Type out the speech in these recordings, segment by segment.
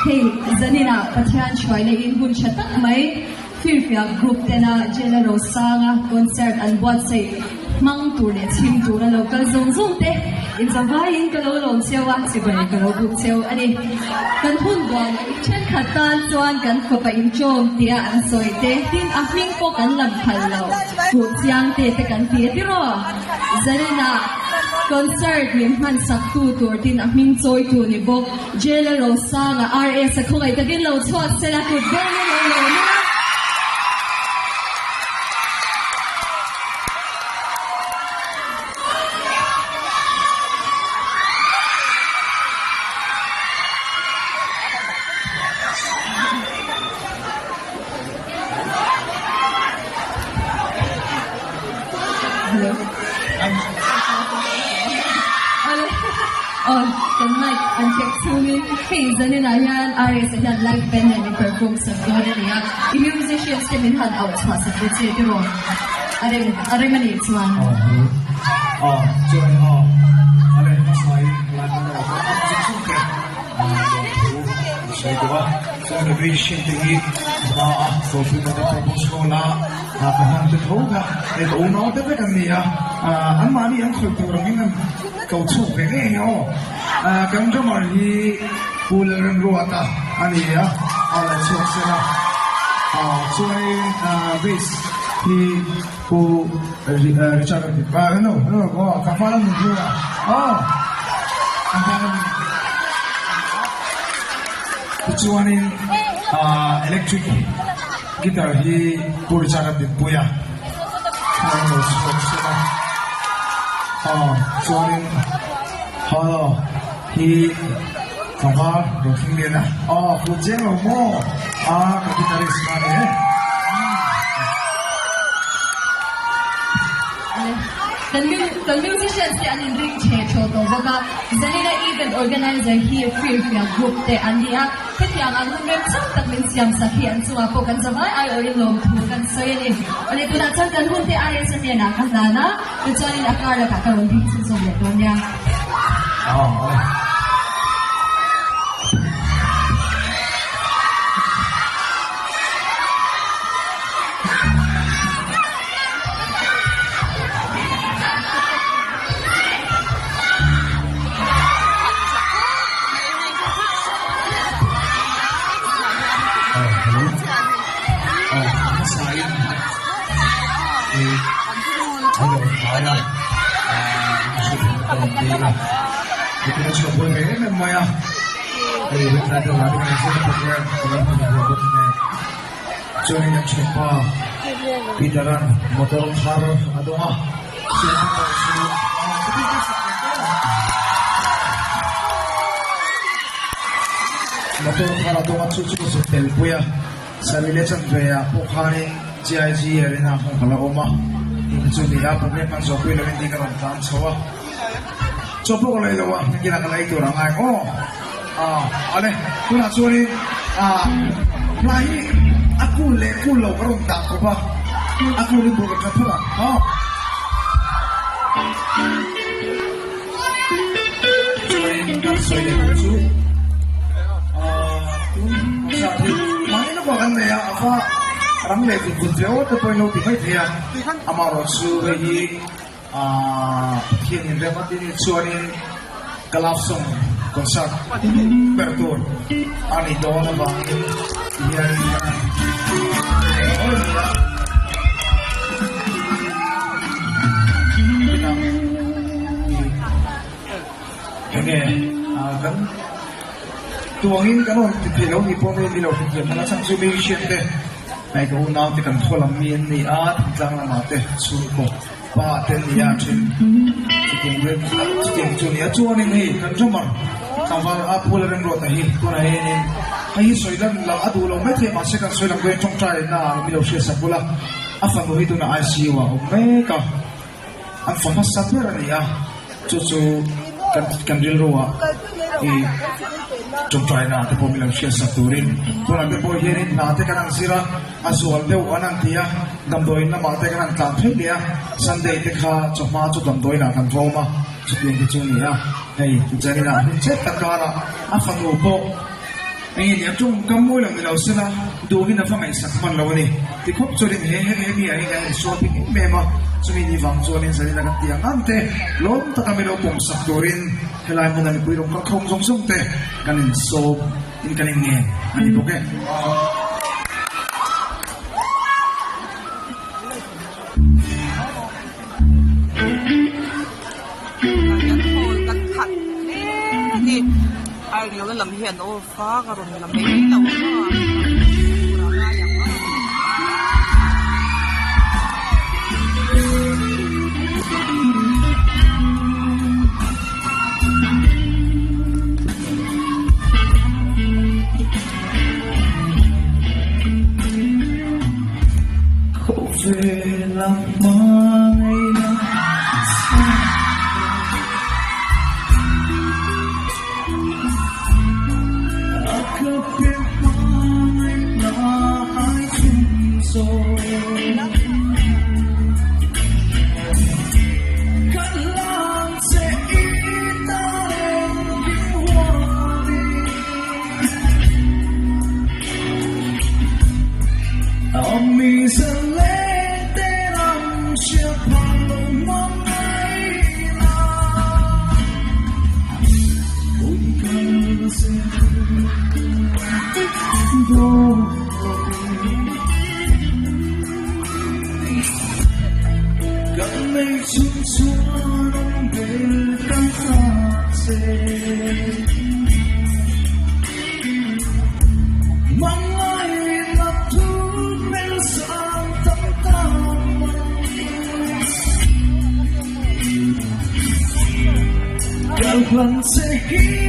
hey zanina pathian chhoile in hun chatak mai firfia group tena general sanga concert and what say mang tur le chim tur na local zong zong te in zawai in kalo long sewa sibai kalo buk seu ani kan hun don chen khatan chuan kan khopa in chom tia an soi te tin ahming ko kan lam phalo ku chiang te kan ti ro zanina concert min han saktu tur tin ahming choi tu ni bok general sanga rs khongai takin lo chot sela ku bong lo na the mic and check tuning. Hey, zanina yan, RS yan, live band and perform sa Florida yan. Yung musicians din min hand out sa putsi, pero are mani tuan. Are mas lain lain saya doa saya lebih cintai so kita dapat sekolah kapan terhoga itu uno tapi kan dia mani yang kultur ini kau cuci ni kan cuma di pulau Ruata ani ya ala cuci lah cuci bis di ku Richard no kafalan juga kafalan Cuanin electric guitar hi puri cara dipuya. Cuanin hi kamar rocking dia na. Pujian lo mo. Gitaris mana? The musicians they anin ring checho to boga zanina event organizer here firfia group te andia ketiang ang mem sang tak min siam sakhian chuwa po kan zawai ai oi lom thu kan soyeni ani tuna chang kan hun te are sa na kahlana chuani akara ka karon din sin so le tonya Kita sudah boleh namanya. Kita ada lagi yang saya pakai kalau kita buat ni. Join yang siapa? Bidaran motor car adoa. Motor car adoa cuci setel puya. Sambil cendera pokani JIG arena kalau oma. Jadi apa ni masuk puya lebih tinggal orang sawa. Coba kalau itu wah kira kalau itu orang lain ale tu nak suruh lain aku lo kerung tak apa aku ni bukan kapal mana bukan ya apa orang lagi berjauh tu pun lebih baik ya amaran suruh kini dapat ini suarin kelapsung konser bertur ani doa bang ini kan tuangin kan orang tipilau ni pun ni loh dia mana sang suami siapa naik ke unau tekan kolam ni jangan mati suruh Paten ya chin, cikin cunia cuan ini kan cuma kamar apul dan rota hi, kuna ini, hi soilan lang adu lang meti masih kan soilan gue congcai na milau sia sepula, apa gue itu na ICU mereka, apa masa berani ya, cucu kan dilroa, congcai na tu milau sia saturin, kuna gue boyerin na te kan sira asual deu anang dia. Gamdoin na mate kan ang kaphe dia Sunday tekha choma chu gamdoin na kan thoma chu tin ki chu ni a hey tu jani na chet takara a fanu po anh em chung cầm môi làm đầu xưa là đồ cái nó phải sạch man lâu này thì khóc cho đến he anh em so thì mẹ mà cho mình đi vắng cho nên sẽ là cái tiếng ăn thế lốp ta cầm đầu bông sạch đồ rin hay là một lần cuối đồng các không giống giống thế cái này so cái này nghe anh em ok ai điều nó làm hiện ô phá cái rồi làm mấy đầu nó khổ về làm mai Hãy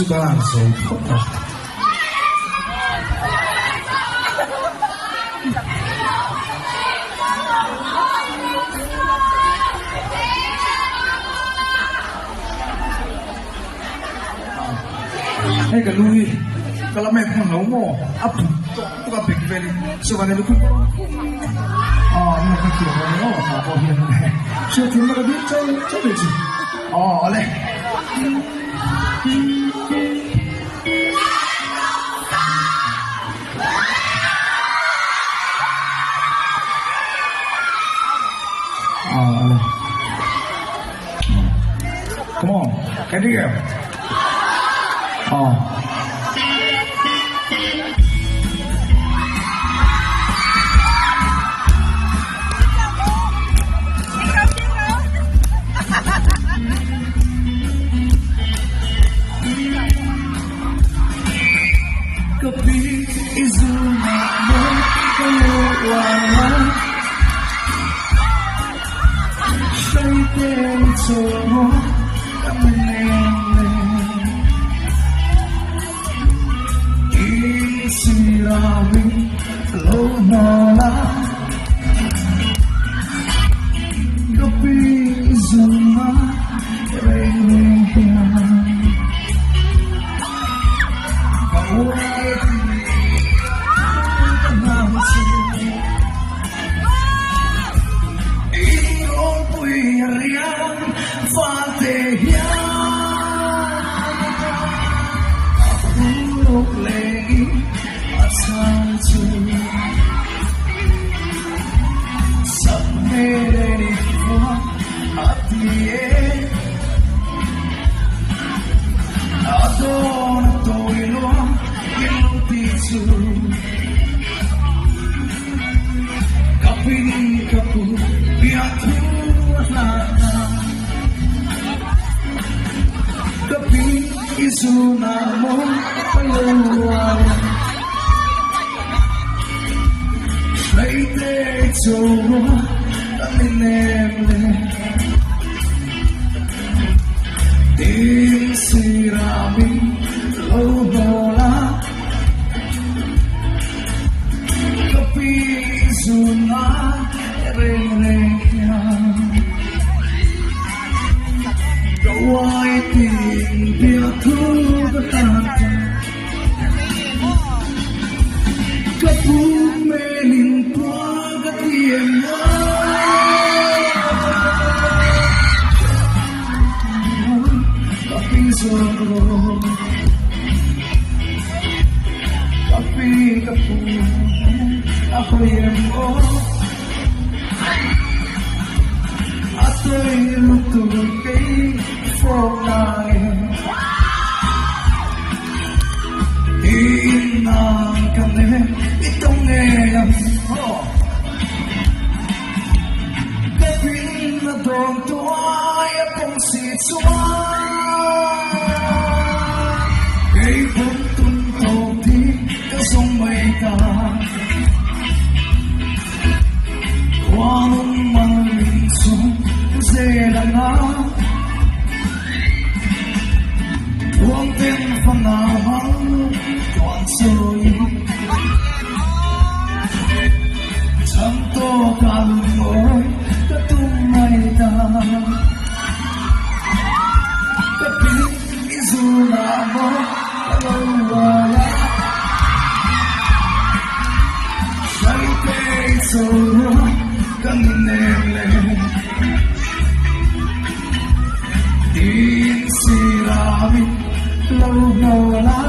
sudah foto. Hey kalui, kalau main nggak mau, apa tuh kan pikir sebenarnya lu oh ini kan kira oh apa yang saya cuma tadi coba sih oh oleh Ini ya. Oh. Kopi izuna mo keluar siya'y tenso mo kamanene isirami lonala kopi izuna renehan Tapi isuna mo keluar Leite coba Taminele Din sirami Lobola Tapi isuna Reneknya Kawai dia tuh berkata Kapung melimpah ketiemnya Tapi sorong Tapi kapung Apa yang Ato'y lutugay for life Inang kami itong ngayon Kapin na doon tuway akong sitsuan Kay puntong topi kasong may ka Huwag malinsong selangan Huwag din panahal Tuan soy Santo kalumoy Katumay na Tapi isuna mo Kalawala Siya'y tesoro Kaninele Din sirami Lobola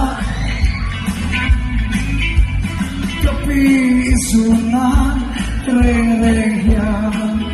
Tapi isuna Reregyan